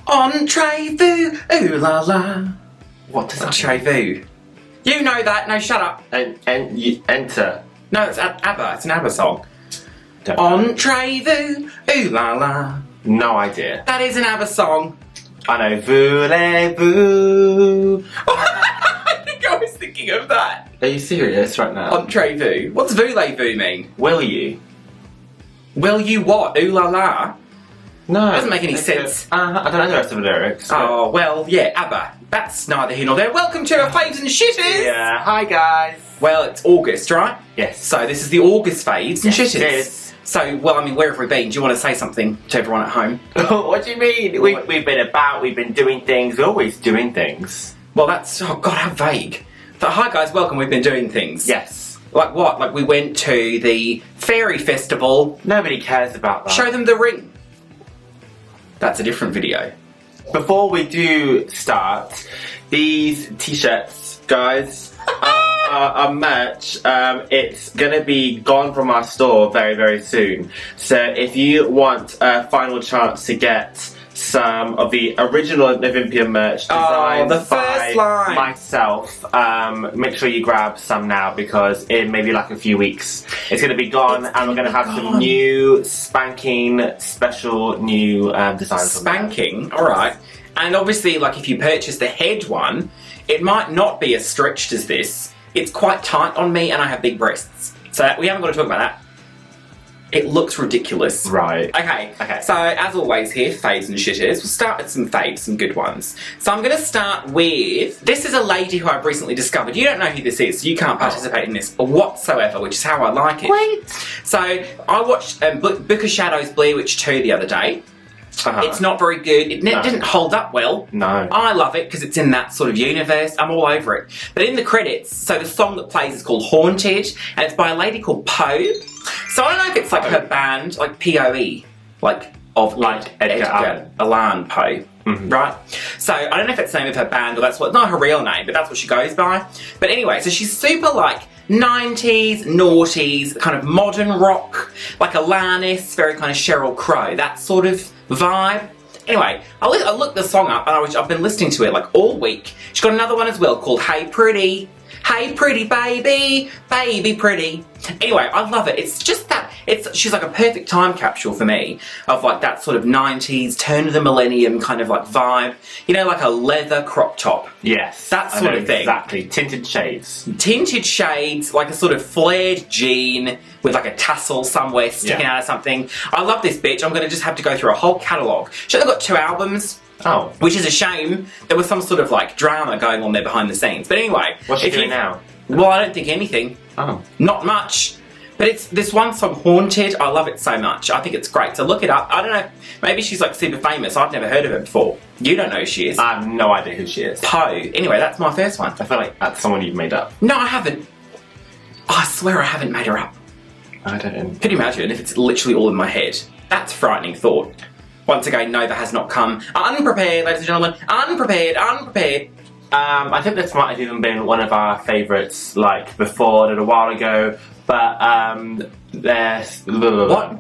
Entree, vous, ooh la la. What does that Entree, vous. You know that. No, shut up. And you enter. No, it's ABBA. It's an ABBA song. Don't know. Entree, vous, ooh la la. No idea. That is an ABBA song. I know. Voulez-vous? I think I was thinking of that. Are you serious right now? Entree, vous. What's voulez-vous mean? Will you? Will you what? Ooh la la? No. Doesn't make any sense. I don't know the rest of the lyrics. Oh, well, yeah, ABBA. That's neither here nor there. Welcome to our Faves and Shitters! Yeah. Hi, guys. Well, it's August, right? Yes. So this is the August Faves and Shitters. It is. So, well, I mean, where have we been? Do you want to say something to everyone at home? What do you mean? We've been about, we've been doing things, we're always doing things. Well, that's, oh God, how vague. But hi guys, welcome, we've been doing things. Yes. Like what? Like we went to the Fairy Festival. Nobody cares about that. Show them the ring. That's a different video. Before we do start, these t-shirts, guys, are merch. It's gonna be gone from our store very, very soon. So if you want a final chance to get some of the original Novympia merch designed the first line. myself, make sure you grab some now because in maybe like a few weeks it's going to be gone and we're going to have some new spanking special new designs. Spanking? Alright. And obviously, like if you purchase the head one, it might not be as stretched as this. It's quite tight on me and I have big breasts. So we haven't got to talk about that. It looks ridiculous. Right. Okay. So, as always here, faves and shitters. We'll start with some faves, some good ones. So I'm going to start with... This is a lady who I've recently discovered. You don't know who this is, so you can't participate in this whatsoever, which is how I like it. Wait. So, I watched Book of Shadows Blair Witch 2 the other day. It's not very good. It didn't hold up well. No. I love it because it's in that sort of universe. I'm all over it. But in the credits, so the song that plays is called Haunted, and it's by a lady called Poole. So I don't know if it's like her band, like P-O-E, like of like Edgar Allan Poe, right? So I don't know if it's the name of her band or that's what, not her real name, but that's what she goes by. But anyway, so she's super like 90s, noughties, kind of modern rock, like Alanis, very kind of Sheryl Crow, that sort of vibe. Anyway, I looked the song up and I've been listening to it like all week. She's got another one as well called Hey Pretty. Hey pretty baby, baby pretty. Anyway, I love it. It's just that, she's like a perfect time capsule for me of like that sort of 90s, turn of the millennium kind of like vibe. You know, like a leather crop top. Yes. That sort of thing. Exactly. Tinted shades. Tinted shades, like a sort of flared jean with like a tassel somewhere sticking out of something. I love this bitch. I'm going to just have to go through a whole catalogue. She's only got 2 albums. Oh. Which is a shame. There was some sort of like drama going on there behind the scenes. But anyway. What's she doing now? Well, I don't think anything. Oh. Not much. But it's this one song, Haunted. I love it so much. I think it's great. So look it up. I don't know. Maybe she's like super famous. I've never heard of her before. You don't know who she is. I have no idea who she is. Poe. Anyway, that's my first one. I feel like that's someone you've made up. No, I haven't. Oh, I swear I haven't made her up. I don't. Could you imagine if it's literally all in my head? That's a frightening thought. Once again, Nova has not come. Unprepared, ladies and gentlemen. Unprepared, unprepared. I think this might have even been one of our favourites, like, before, a little while ago. But, there's... What?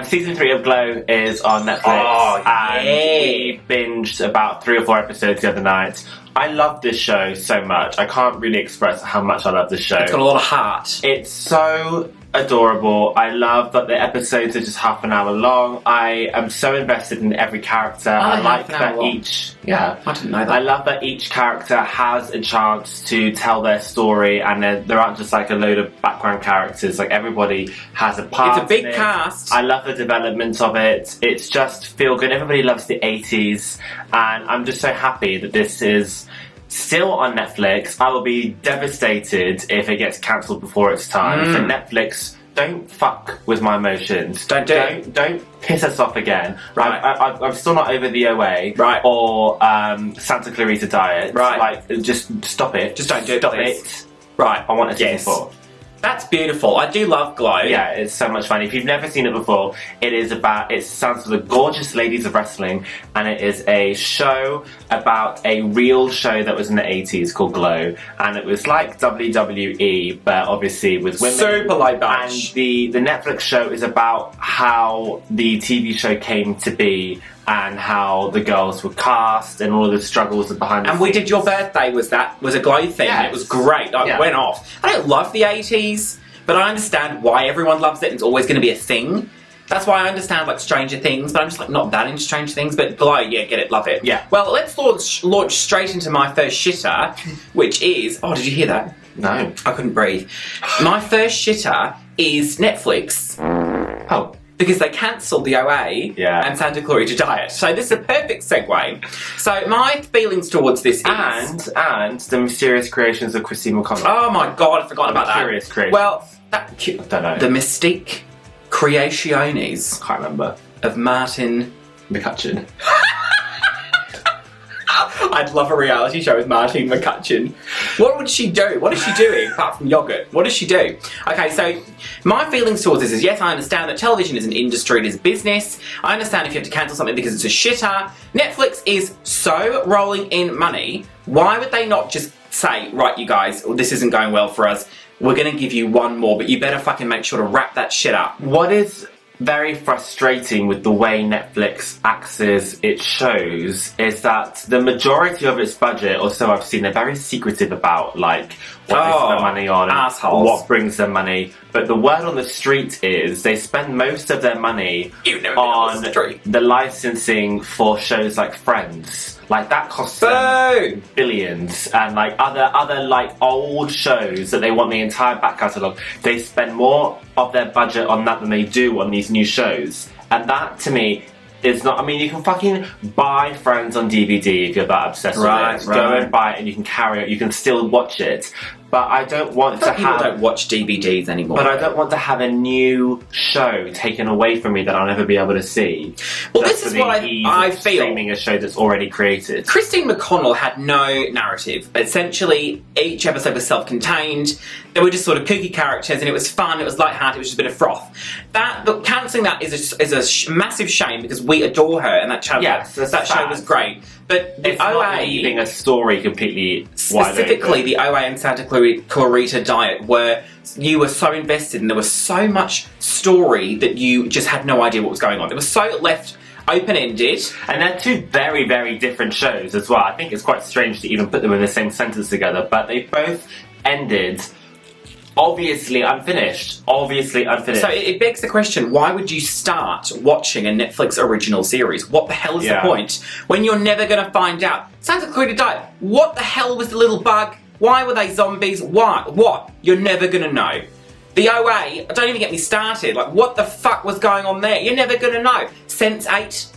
Season 3 of Glow is on Netflix. Oh, and we binged about 3 or 4 episodes the other night. I love this show so much. I can't really express how much I love this show. It's got a lot of heart. It's so adorable. I love that the episodes are just half an hour long. I am so invested in every character. I like that each... Yeah, I didn't know that. I love that each character has a chance to tell their story and there aren't just like a load of background characters. Like everybody has a part. It's a big cast. I love the development of it. It's just feel good. Everybody loves the 80s and I'm just so happy that this is still on Netflix. I will be devastated if it gets cancelled before its time. So Netflix, don't fuck with my emotions. Don't piss us off again. Right. I'm still not over the OA. Right. Or Santa Clarita Diet. Right. Like, just stop it. Just don't do it. Stop it. Right. I want a season 4. That's beautiful. I do love Glow. Yeah, it's so much fun. If you've never seen it before, it stands for the Gorgeous Ladies of Wrestling, and it is a show about a real show that was in the 80s called Glow, and it was like WWE, but obviously with women. Super low budge. And the Netflix show is about how the TV show came to be, and how the girls were cast, and all of the struggles behind the And scenes. we did Your Birthday was a Glow thing. Yes. It was great. It went off. I don't love the 80s, but I understand why everyone loves it, and it's always going to be a thing. That's why I understand, like, Stranger Things, but I'm just, like, not that into Stranger Things. But Glow, yeah, get it, love it. Yeah. Well, let's launch straight into my first shitter, which is... Oh, did you hear that? No. I couldn't breathe. My first shitter is Netflix. Oh. Because they cancelled the OA and Santa Clarita Diet. So this is a perfect segue. So my feelings towards this is... And the mysterious creations of Christine McConnell. Oh my God, I forgot about that. Mysterious creations. Well, I don't know. The Mystique Creationes Can't remember. of Martin McCutcheon. I'd love a reality show with Martine McCutcheon. What would she do? What is she doing apart from yogurt? What does she do? Okay, so my feelings towards this is, yes, I understand that television is an industry, it is business. I understand if you have to cancel something because it's a shitter. Netflix is so rolling in money. Why would they not just say, right, you guys, this isn't going well for us. We're going to give you one more, but you better fucking make sure to wrap that shit up. What is very frustrating with the way Netflix axes its shows is that the majority of its budget, or so I've seen, they're very secretive about, like, what they spend money on and assholes. what brings them money. But the word on the street is they spend most of their money on the licensing for shows like Friends. Like, that costs them billions, and like other like old shows that they want the entire back catalogue. They spend more of their budget on that than they do on these new shows, and that to me is not. I mean, you can fucking buy Friends on DVD if you're that obsessed with it. Go and buy it, and you can carry it. You can still watch it. But I don't want to have... People don't watch DVDs anymore. But I don't want to have a new show taken away from me that I'll never be able to see. Well, this is what I feel. Streaming a show that's already created. Christine McConnell had no narrative. Essentially, each episode was self-contained. They were just sort of kooky characters, and it was fun, it was lighthearted, it was just a bit of froth. But cancelling that is a massive shame, because we adore her, and that show, that show was great. But the it's OA... not leaving a story completely specifically wide open. The OA and Santa Clarita Diet, where you were so invested and there was so much story that you just had no idea what was going on. It was so left open-ended. And they're two very, very different shows as well. I think it's quite strange to even put them in the same sentence together, but they both ended... Obviously unfinished. So it begs the question, why would you start watching a Netflix original series? What the hell is the point? When you're never going to find out. Santa Clarita Diet, what the hell was the little bug? Why were they zombies? Why? What? You're never going to know. The OA, don't even get me started. Like, what the fuck was going on there? You're never going to know. Sense8?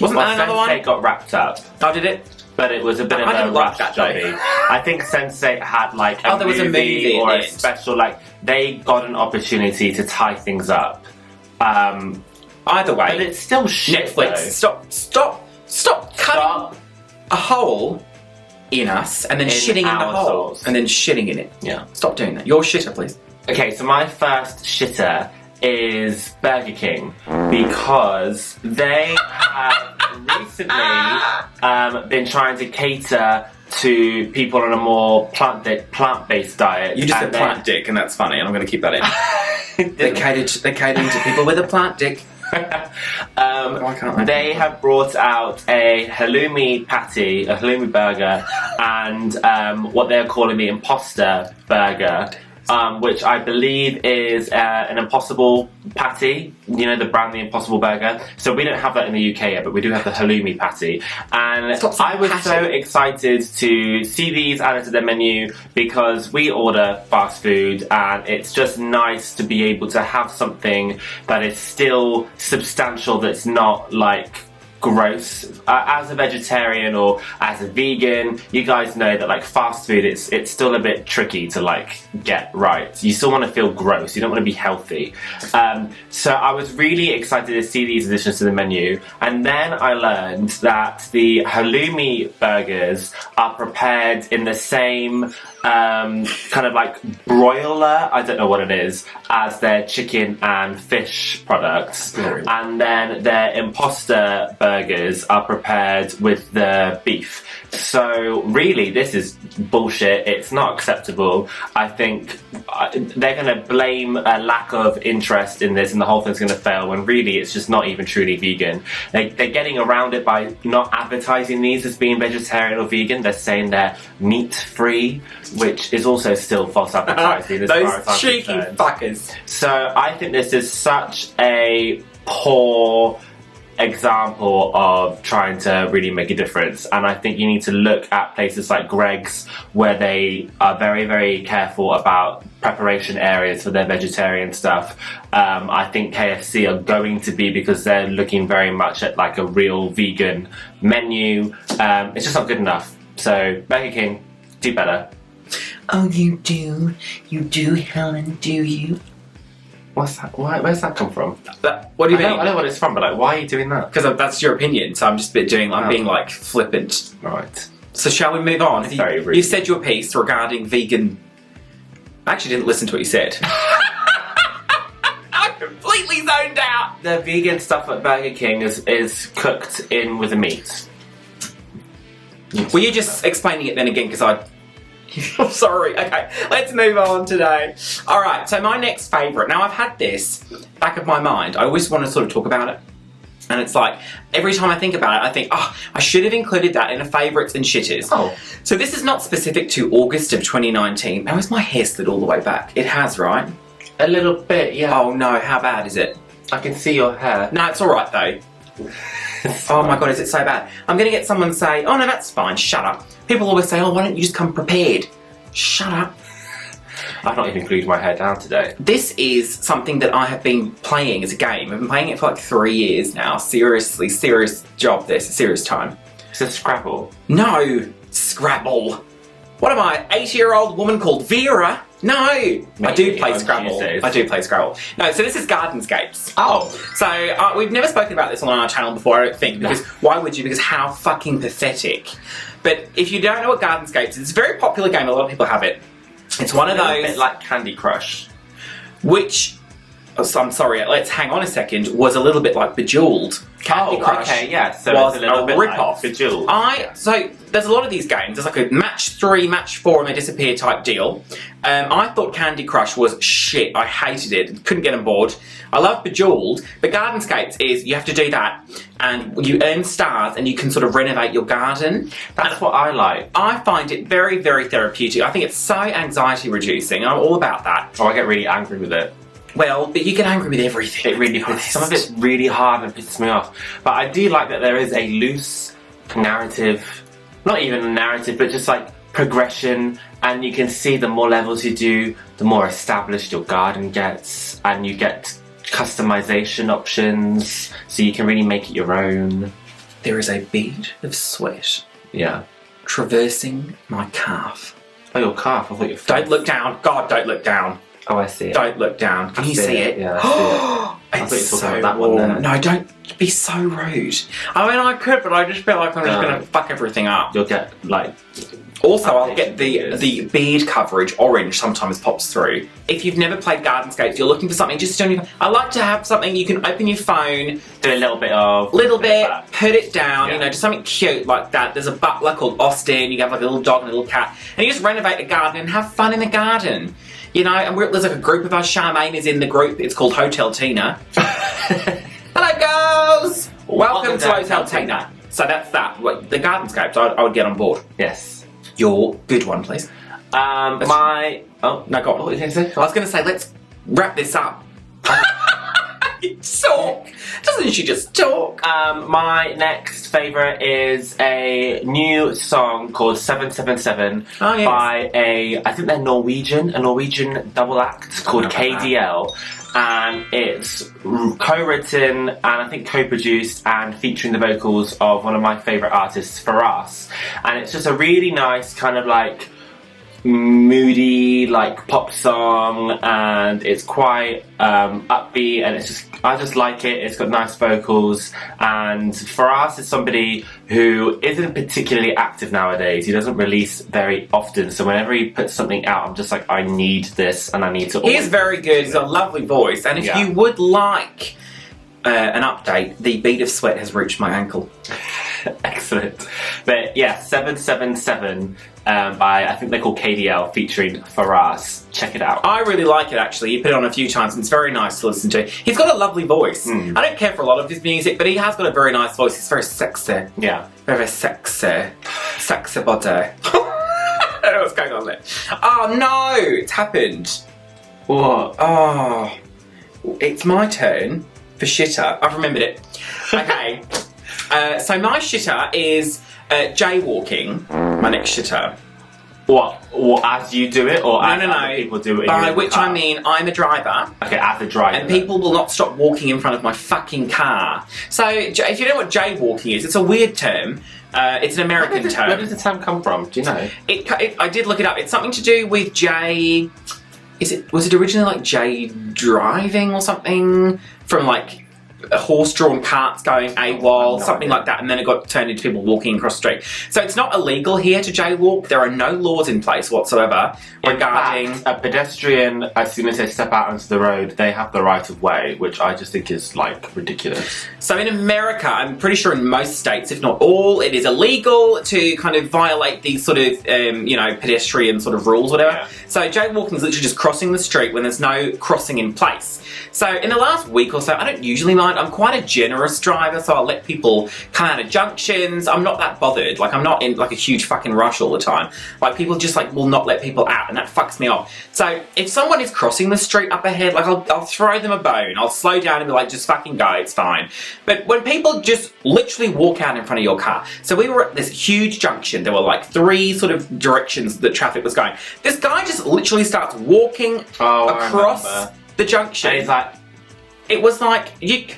Wasn't that another one? Sense8 got wrapped up. Oh, did it? But it was a bit of a rush jobby. I think Sense8 had like a there was a movie or in a it. special, like, they got an opportunity to tie things up. Either way, but it's still shit. Netflix, though. stop cutting a hole in us and then shitting in the hole souls. and then shitting in it. Yeah. Stop doing that. Your shitter, please. Okay, so my first shitter is Burger King, because they have recently been trying to cater to people on a more plant-based diet. You just said plant dick, and that's funny, and I'm going to keep that in. They're catering to people with a plant dick. Why can't they have brought out a halloumi patty, a halloumi burger, and what they're calling the imposter burger. Which I believe is an Impossible patty. You know, the brand, the Impossible Burger. So we don't have that in the UK yet, but we do have the halloumi patty. And I was so excited to see these added to their menu, because we order fast food, and it's just nice to be able to have something that is still substantial, that's not like gross. As a vegetarian or as a vegan, you guys know that like fast food, it's still a bit tricky to like get right. You still want to feel gross. You don't want to be healthy. So I was really excited to see these additions to the menu, and then I learned that the halloumi burgers are prepared in the same kind of like broiler, I don't know what it is, as their chicken and fish products. And then their imposter burgers are prepared with the beef. So really, this is bullshit. It's not acceptable. I think they're going to blame a lack of interest in this and the whole thing's going to fail, when really it's just not even truly vegan. They're getting around it by not advertising these as being vegetarian or vegan. They're saying they're meat-free, which is also still false advertising. Those cheeky fuckers. So I think this is such a poor example of trying to really make a difference, and I think you need to look at places like Greg's, where they are very, very careful about preparation areas for their vegetarian stuff. I think KFC are going to be, because they're looking very much at like a real vegan menu. It's just not good enough. So Burger King, do better. Oh, you do, Helen, do you? What's that? Where's that come from? What do you mean? I know what it's from, but like, why are you doing that? Because that's your opinion, so I'm just being like flippant. Right. So shall we move on? Very rude. You said your piece regarding vegan. I actually didn't listen to what you said. I completely zoned out. The vegan stuff at Burger King is cooked in with the meat. Were you just explaining it then again? Because I'm sorry. Okay, let's move on today. All right, so my next favourite. Now, I've had this back of my mind. I always want to sort of talk about it. And it's like, every time I think about it, I think, oh, I should have included that in a favourites and shitters. Oh. So this is not specific to August of 2019. Now, has my hair slid all the way back? It has, right? A little bit, yeah. Oh, no, how bad is it? I can see your hair. No, it's all right, though. Oh, my God, is it so bad? I'm going to get someone say, oh, no, that's fine, shut up. People always say, oh, why don't you just come prepared? Shut up. I've not even glued my hair down today. This is something that I have been playing as a game. I've been playing it for like 3 years now. Seriously, serious job this, serious time. Is it Scrabble? No, Scrabble. What am I, 80-year-old woman called Vera? No, I do play Scrabble. I do play Scrabble. No, so this is Gardenscapes. Oh. So we've never spoken about this on our channel before, I don't think, because why would you? Because how fucking pathetic. But if you don't know what Gardenscapes is, it's a very popular game. A lot of people have it. It's one of those... bit like Candy Crush. Which, I'm sorry, let's hang on a second, was a little bit like Bejeweled. Candy Crush okay, yeah. So was it's a little bit rip-off. like Bejeweled. So there's a lot of these games. There's like a match 3, match 4, and they disappear type deal. I thought Candy Crush was shit. I hated it. Couldn't get on board. I love Bejeweled, but Gardenscapes is you have to do that, and you earn stars, and you can sort of renovate your garden. That's what I like. I find it very, very therapeutic. I think it's so anxiety reducing. I'm all about that. Oh, I get really angry with it. Well, but you get angry with everything. It really pisses. Some of it's really hard and pisses me off. But I do like that there is a loose narrative, not even a narrative, but just like progression, and you can see the more levels you do, the more established your garden gets, and you get customization options, so you can really make it your own. There is a bead of sweat. Yeah. Traversing my calf. Oh, your calf? I thought your face. Don't look down. God, don't look down. Oh, I see it. Don't look down. Can you see it? Yeah, I see it. It's so warm. No, don't be so rude. I mean, I could, but I just feel like I'm just going to fuck everything up. You'll get, like... Also, I'll get the beard coverage orange sometimes pops through. If you've never played Gardenscapes, you're looking for something just on your phone. I like to have something you can open your phone, do a little bit of... put it down, you know, just something cute like that. There's a butler called Austin, you have like a little dog and a little cat, and you just renovate the garden and have fun in the garden. You know, and there's like a group of us. Charmaine is in the group. It's called Hotel Tina. Hello, girls! Welcome to Hotel Tina. So that's that. The Gardenscapes, I would get on board. Yes. Your good one, please. Oh, no, go on. What were you going to say? I was going to say, let's wrap this up. Talk. Doesn't she just talk? My next favourite is a new song called 777 by I think they're Norwegian, a Norwegian double act called KDL. And it's co-written and I think co-produced and featuring the vocals of one of my favourite artists, For Us. And it's just a really nice kind of like moody like pop song, and it's quite upbeat, and I just like it. It's got nice vocals, and For Us is somebody who isn't particularly active nowadays. He doesn't release very often, so whenever he puts something out, I'm just like, I need this, and I need to. He's very good. He's got a lovely voice, and if you would like an update, the bead of sweat has reached my ankle. Excellent. But yeah, 777 by, I think they're called KDL, featuring For Us. Check it out. I really like it, actually. You put it on a few times and it's very nice to listen to. He's got a lovely voice. I don't care for a lot of his music, but he has got a very nice voice. It's very sexy. Yeah. Very sexy. Sexy body. I don't know what's going on there. Oh no! It's happened. What? Oh. It's my turn for shitter. I've remembered it. Okay. So my shitter is jaywalking. My next shitter. What? As you do it, or as no. other people do it? By which I mean I'm a driver. Okay, as a driver. And people will not stop walking in front of my fucking car. So if you know what jaywalking is, it's a weird term. It's an American term. Where does the term come from? Do you know? I did look it up. It's something to do with jay. Was it originally like jay driving or something? From like horse-drawn carts going AWOL, something like that, and then it got turned into people walking across the street. So it's not illegal here to jaywalk. There are no laws in place whatsoever regarding... In fact, a pedestrian, as soon as they step out onto the road, they have the right of way, which I just think is, like, ridiculous. So in America, I'm pretty sure in most states, if not all, it is illegal to kind of violate these sort of, pedestrian sort of rules, whatever. Yeah. So jaywalking is literally just crossing the street when there's no crossing in place. So in the last week or so, I don't usually mind. I'm quite a generous driver, so I'll let people come out of junctions. I'm not that bothered. Like, I'm not in like a huge fucking rush all the time. Like, people just like will not let people out, and that fucks me off. So if someone is crossing the street up ahead, like I'll throw them a bone. I'll slow down and be like, just fucking go, it's fine. But when people just literally walk out in front of your car. So we were at this huge junction. There were like 3 sort of directions that traffic was going. This guy just literally starts walking across the junction. And he's like, it was like,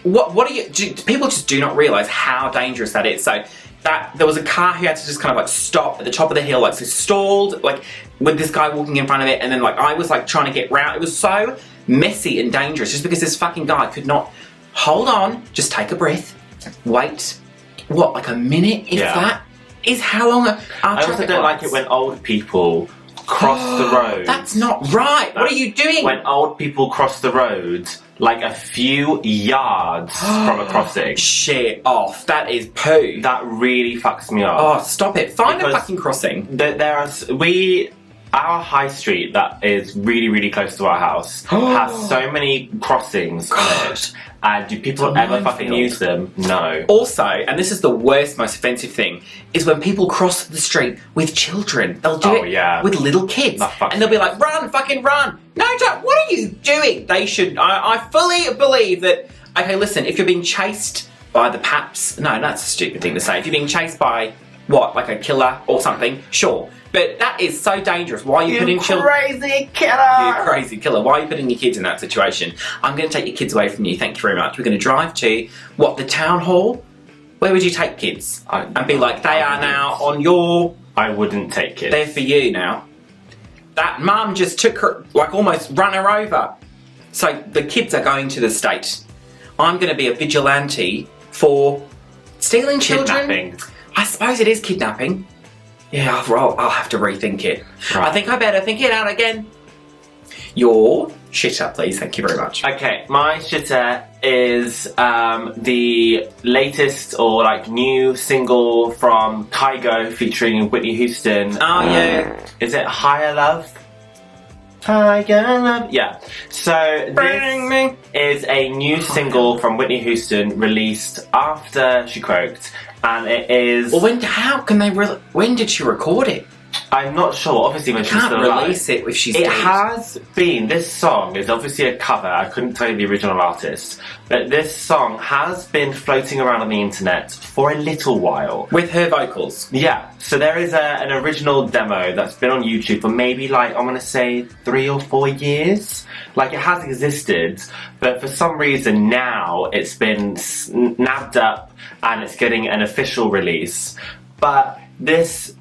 what are you, people just do not realise how dangerous that is. So there was a car who had to just kind of like stop at the top of the hill, like so stalled, like with this guy walking in front of it, and then like I was like trying to get round. It was so messy and dangerous just because this fucking guy could not hold on, just take a breath, wait, like a minute, if that is how long our I also don't like it when old people cross the road. That's not right. What are you doing? When old people cross the road, like a few yards from a crossing. Shit off. That is poo. That really fucks me off. Oh, stop it. Find a fucking crossing. Our high street that is really, really close to our house has so many crossings on it. And do people ever fucking use them? No. Also, and this is the worst, most offensive thing, is when people cross the street with children. They'll do it with little kids. And they'll be like, run, fucking run. No, don't. What are you doing? They should. I fully believe that, okay, listen, if you're being chased by the paps, no, that's a stupid thing to say. If you're being chased by, what, like a killer or something, sure. But that is so dangerous. Why are you putting children... You crazy killer! You crazy killer. Why are you putting your kids in that situation? I'm going to take your kids away from you. Thank you very much. We're going to drive to, the town hall? Where would you take kids? And be like, they are now on your... I wouldn't take kids. They're for you now. That mum just took her, like almost run her over. So the kids are going to the state. I'm going to be a vigilante for stealing children. Kidnapping. I suppose it is kidnapping. Yeah, I'll have to rethink it. Right. I think I better think it out again. Your shitter, please. Thank you very much. Okay, my shitter is the latest or like new single from Kygo featuring Whitney Houston. Oh, yeah. Is it Higher Love? Higher Love? Yeah. So this is a new single from Whitney Houston released after she croaked. And it is... Well, when did she record it? I'm not sure. Obviously, when she's Can't still alive. release it if she's It dead. has been. This song is obviously a cover. I couldn't tell you the original artist, but this song has been floating around on the internet for a little while. With her vocals. Yeah. So there is an original demo that's been on YouTube for maybe like I'm gonna say 3 or 4 years. Like it has existed, but for some reason now it's been nabbed up and it's getting an official release. But this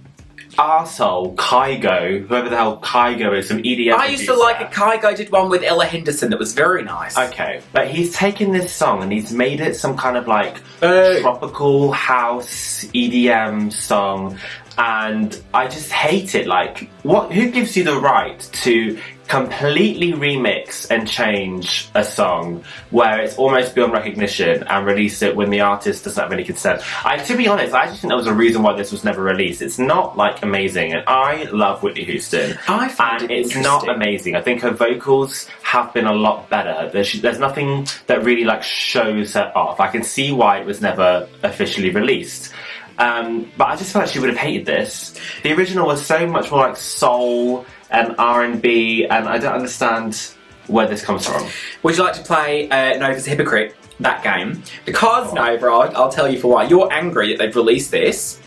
arsehole, Kygo, whoever the hell Kygo is, some EDM I used to like it. Kygo did one with Ella Henderson that was very nice. Okay, but he's taken this song and he's made it some kind of like tropical house EDM song, and I just hate it. Like, what? Who gives you the right to completely remix and change a song where it's almost beyond recognition and release it when the artist doesn't have any consent? To be honest, I just think there was a reason why this was never released. It's not like amazing, and I love Whitney Houston. I find and it it's not amazing. I think her vocals have been a lot better. There's nothing that really like shows her off. I can see why it was never officially released. But I just felt like she would have hated this. The original was so much more like soul and R&B, and I don't understand where this comes from. Would you like to play Nova's Hypocrite, that game? Because, Nova, I'll tell you for why. You're angry that they've released this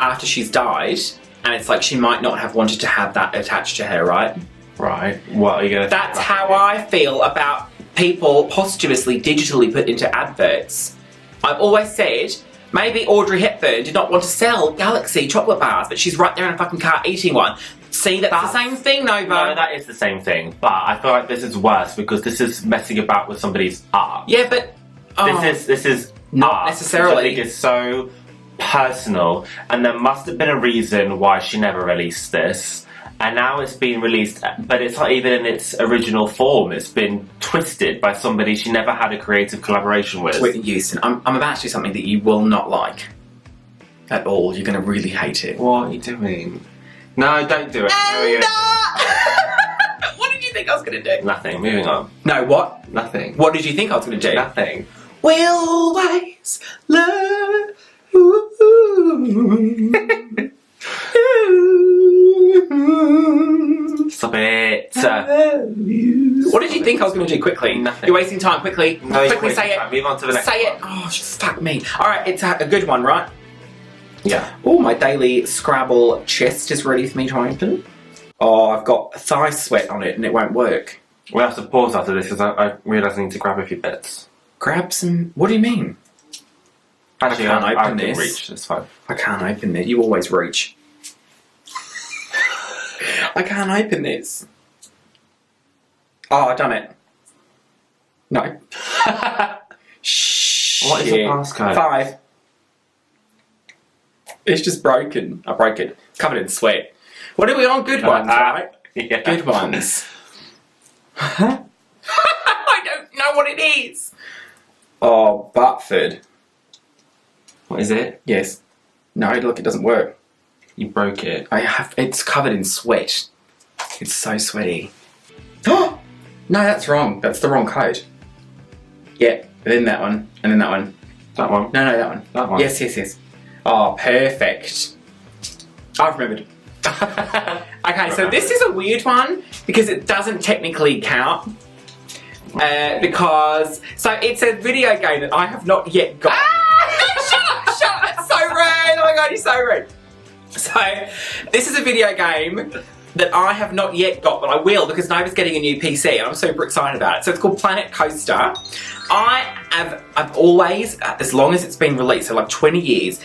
after she's died, and it's like she might not have wanted to have that attached to her, right? Right. What are you going to... That's how I feel about people posthumously digitally put into adverts. I've always said... Maybe Audrey Hepburn did not want to sell Galaxy chocolate bars, but she's right there in a fucking car eating one. See, that's the same thing, Nova. No, that is the same thing. But I feel like this is worse because this is messing about with somebody's art. Yeah, but... This is not art, necessarily. Which I think is so personal, and there must have been a reason why she never released this. And now it's been released, but it's not even in its original form. It's been twisted by somebody she never had a creative collaboration with. Whitney Houston, I'm about to do something that you will not like. At all. You're going to really hate it. What are you doing? No, don't do it. What did you think I was going to do? Nothing. Moving on. No, what? Nothing. What did you think I was going to do? Nothing. We'll always love Stop it. What did you think I was going to do? Quickly. Nothing. You're wasting time. Quickly. No, you're quickly wasting say time. it. Move on to the next Say one. it. Oh, fuck me. Alright, it's a good one, right? Yeah. Oh, my daily Scrabble chest is ready for me to open. Oh, I've got thigh sweat on it and it won't work. We'll have to pause after this because I realise I need to grab a few bits. Grab some... What do you mean? Actually, I can't I open can this. reach. It's fine. I can't open it. You always reach. I can't open this. Oh, I've done it. No. Shh. What is the passcode? 5. It's just broken. I broke it. Covered in sweat. What are we on? Good ones, right? Yeah. Good ones. I don't know what it is. Oh, Butford. What is it? Yes. No, look, it doesn't work. You broke it. It's covered in sweat. It's so sweaty. Oh! No, that's wrong. That's the wrong code. Yeah, and then that one, and then that one. That one? No, that one. That one? Yes. Oh, perfect. I've remembered. Okay, so this is a weird one because it doesn't technically count. Because it's a video game that I have not yet got. Shut up! That's so rude! Oh my god, you're so rude. So, this is a video game that I have not yet got, but I will because Nova's getting a new PC and I'm super excited about it. So it's called Planet Coaster. I've always, as long as it's been released, so like 20 years,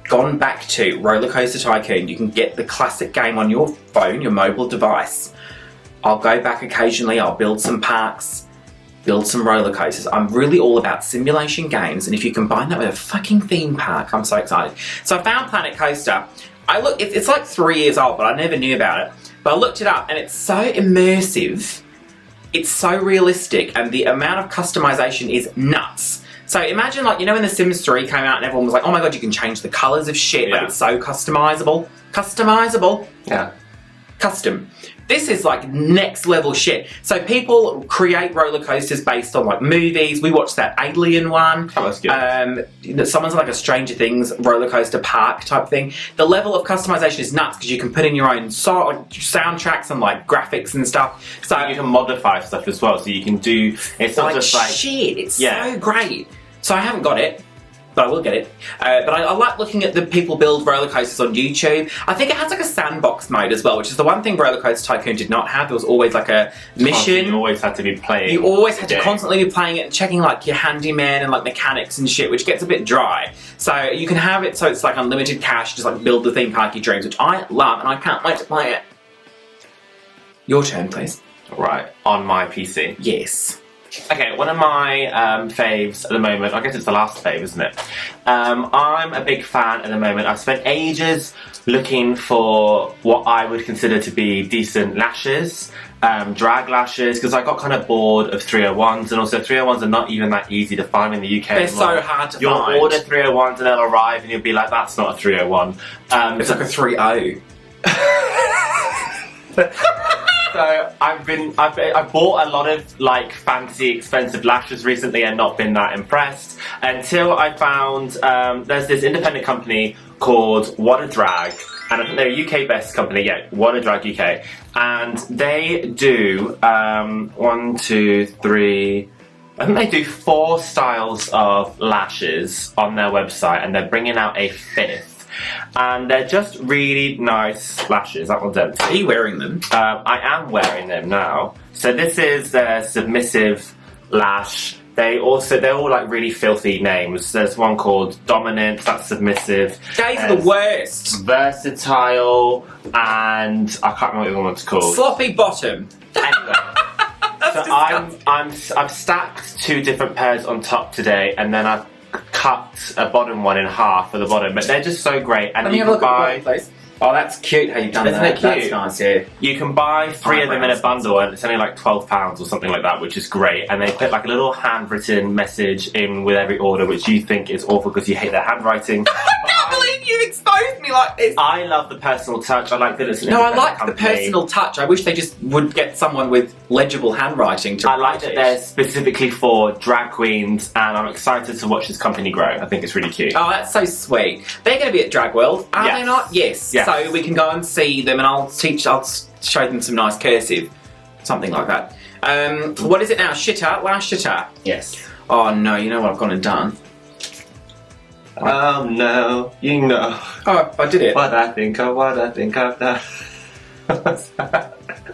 gone back to Roller Coaster Tycoon. You can get the classic game on your phone, your mobile device. I'll go back occasionally, I'll build some parks, build some roller coasters. I'm really all about simulation games, and if you combine that with a fucking theme park, I'm so excited. So I found Planet Coaster. It's like 3 years old, but I never knew about it. But I looked it up, and it's so immersive. It's so realistic, and the amount of customization is nuts. So imagine, like, you know when The Sims 3 came out and everyone was like, oh my god, you can change the colours of shit, like it's so customizable. Customizable. Yeah. custom. This is like next level shit. So people create roller coasters based on like movies. We watched that Alien one. Oh, that's good. Someone's like a Stranger Things roller coaster park type thing. The level of customization is nuts because you can put in your own soundtracks and like graphics and stuff. So you can modify stuff as well. So you can do. It's not like just like shit. It's so great. So I haven't got it, but I will get it. But I like looking at the people build roller coasters on YouTube. I think it has like a sandbox mode as well, which is the one thing Roller Coaster Tycoon did not have. There was always like a mission. You always had to be playing. You always had to constantly be playing it and checking like your handyman and like mechanics and shit, which gets a bit dry. So you can have it so it's like unlimited cash, just like build the theme park your dreams, which I love and I can't wait to play it. Your turn, please. Right, on my PC. Yes. Okay, one of my faves at the moment, I guess it's the last fave, isn't it? I'm a big fan at the moment. I've spent ages looking for what I would consider to be decent lashes, drag lashes, because I got kind of bored of 301s, and also 301s are not even that easy to find in the UK. They're so hard to You'll find. order 301s and they'll arrive and you'll be like, that's not a 301. It's like a 3.0. So I've bought a lot of like fancy expensive lashes recently and not been that impressed until I found there's this independent company called WhatADrag, and I think they're a UK based company, WhatADrag UK, and they do 1, 2, 3, I think they do 4 styles of lashes on their website, and they're bringing out a 5th. And they're just really nice lashes. That one's empty. Are you wearing them? I am wearing them now. So this is their submissive lash. They're all like really filthy names. There's one called Dominant, that's submissive. Guys are the worst. Versatile, and I can't remember what the other one's called. Sloppy Bottom. Anyway. So I've stacked 2 different pairs on top today, and then I've cut a bottom one in half for the bottom, but they're just so great. And you can buy. Oh, that's cute how you've done Isn't that. it cute? That's nice, yeah. You can buy 3 of them in a bundle, and it's only like £12 or something like that, which is great. And they put like a little handwritten message in with every order, which you think is awful because you hate their handwriting. I can't believe you exposed me like this. I love the personal touch. I like that it's an No, I independent like the company. personal touch. I wish they just would get someone with legible handwriting to I like write that it. they're specifically for drag queens, and I'm excited to watch this company grow. I think it's really cute. Oh, that's so sweet. They're going to be at Drag World, are Yes. they not? Yes. Yes. So we can go and see them, and I'll show them some nice cursive, something like that. What is it now? Shitter? Last shitter? Yes. Oh no, you know what I've gone and done? Oh no, you know. Oh, I did it. What I think I've done.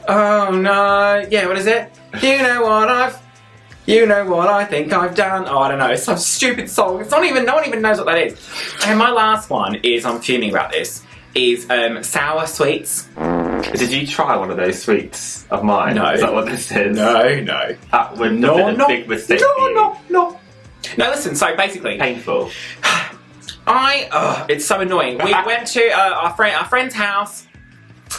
Oh no, yeah, what is it? You know what I think I've done. Oh, I don't know, it's some stupid song. It's not even, no one even knows what that is. And my last one is, I'm fuming about this, is sour sweets. Did you try one of those sweets of mine? No. Is that what this is? No. That would have been a big mistake for you. No. No, listen, so basically, Painful. it's so annoying. We went to our friend's house,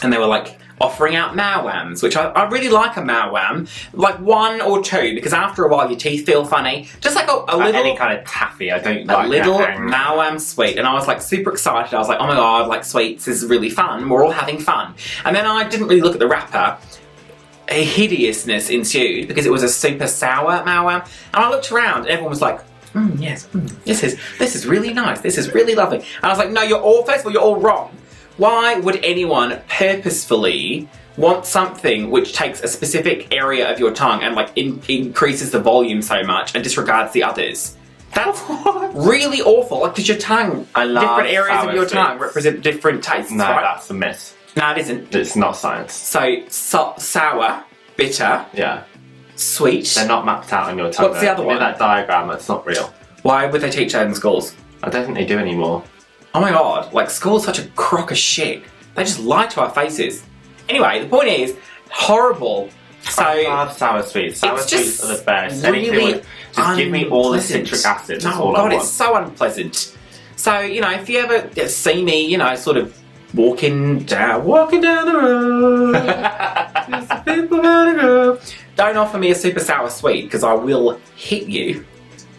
and they were like offering out Mawams, which I really like a Mawam, like 1 or 2, because after a while your teeth feel funny. Just like a little, any kind of taffy. I don't a like little that. Mawam sweet, and I was like super excited. I was like, oh my god, like sweets is really fun. We're all having fun. And then I didn't really look at the wrapper. A hideousness ensued because it was a super sour Mawam, and I looked around and everyone was like, yes, this is really nice, this is really lovely. And I was like, no, first of all, you're all wrong. Why would anyone purposefully want something which takes a specific area of your tongue and like increases the volume so much and disregards the others? That's really awful. Like, because your tongue, different areas of your tongue represent different tastes. No, right? that's a myth. No, it isn't. It's not science. So sour, bitter, Yeah. sweet. They're not mapped out on your tongue. What's the other one? That diagram, that's not real. Why would they teach that in schools? I don't think they do anymore. Oh my god, like school's such a crock of shit. They just lie to our faces. Anyway, the point is, horrible. So I love sour sweets. Sour it's sweets just are the best. really Anything with, just give me all the unpleasant. citric acid. That's Oh all god, I want. it's so unpleasant. So, you know, if you ever see me, you know, sort of walking down the road, just the people gotta go. Don't offer me a super sour sweet, because I will hit you.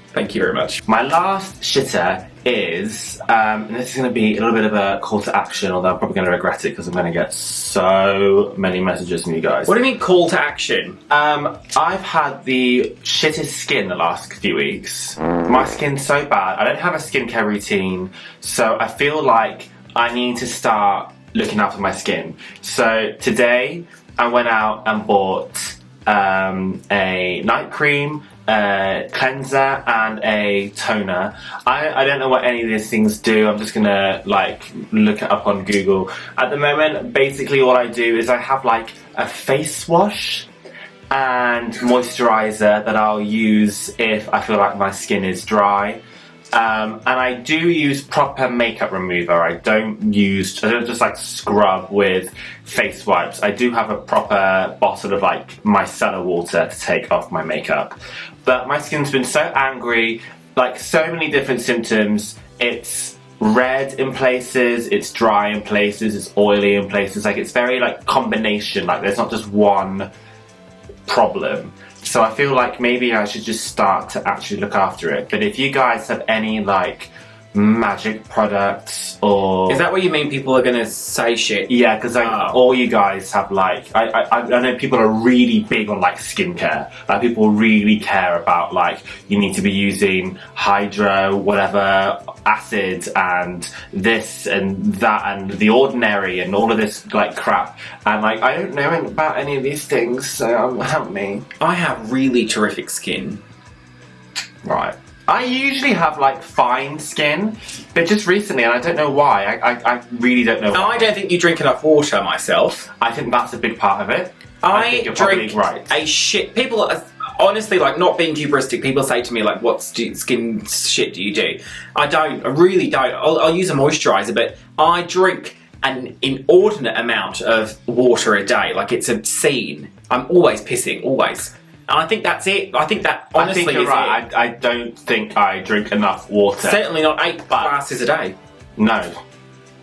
Thank you very much. My last shitter is, and this is going to be a little bit of a call to action, although I'm probably going to regret it because I'm going to get so many messages from you guys. What do you mean call to action? I've had the shittest skin the last few weeks. My skin's so bad. I don't have a skincare routine, so I feel like I need to start looking after my skin. So today I went out and bought a night cream, a cleanser and a toner. I don't know what any of these things do. I'm just gonna like look it up on Google. At the moment, basically all I do is I have like a face wash and moisturizer that I'll use if I feel like my skin is dry. And I do use proper makeup remover. I don't just like scrub with face wipes. I do have a proper bottle of like micellar water to take off my makeup. But my skin's been so angry, like so many different symptoms. It's red in places, it's dry in places, it's oily in places. Like it's very like combination, like there's not just one problem. So I feel like maybe I should just start to actually look after it. But if you guys have any like magic products or... Is that what you mean people are going to say shit? Yeah, because all you guys have like... I know people are really big on like skincare. Like people really care about like you need to be using hydro, whatever, acid and this and that and the ordinary and all of this like crap. And like I don't know about any of these things, so help me. I have really terrific skin. Right. I usually have like fine skin, but just recently, and I don't know why, I really don't know why. I don't think you drink enough water myself. I think that's a big part of it. I think you're drink probably right. a shit... People are, honestly, like, not being hubristic, people say to me, like, what skin shit do you do? I don't. I really don't. I'll use a moisturiser, but I drink an inordinate amount of water a day. Like, it's obscene. I'm always pissing, always. And I think that's it. I think that honestly I think you're is right. it. I don't think I drink enough water. Certainly not 8 glasses a day. No.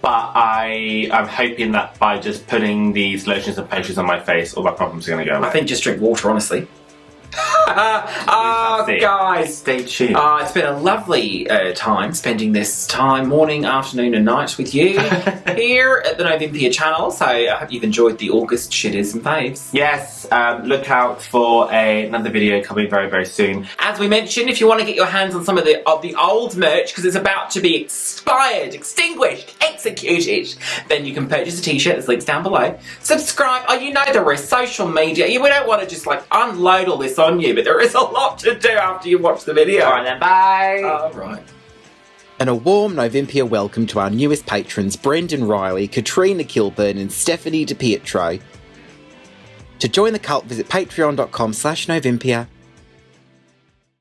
But I'm hoping that by just putting these lotions and potions on my face, all my problems are going to go away. I think just drink water, honestly. Guys, stay tuned. It's been a lovely time spending this time, morning, afternoon and night with you here at the Novympia channel, so I hope you've enjoyed the August shitters and faves. Yes, look out for another video coming very, very soon. As we mentioned, if you want to get your hands on some of the old merch, because it's about to be expired, extinguished, executed, then you can purchase a t-shirt, there's links down below. Subscribe, you know the rest, social media. We don't want to just like unload all this on you, but there is a lot to do after you watch the video. Alright then, bye! Alright. And a warm Novympia welcome to our newest patrons, Brendan Riley, Katrina Kilburn and Stephanie DiPietro. To join the cult, visit patreon.com/Novympia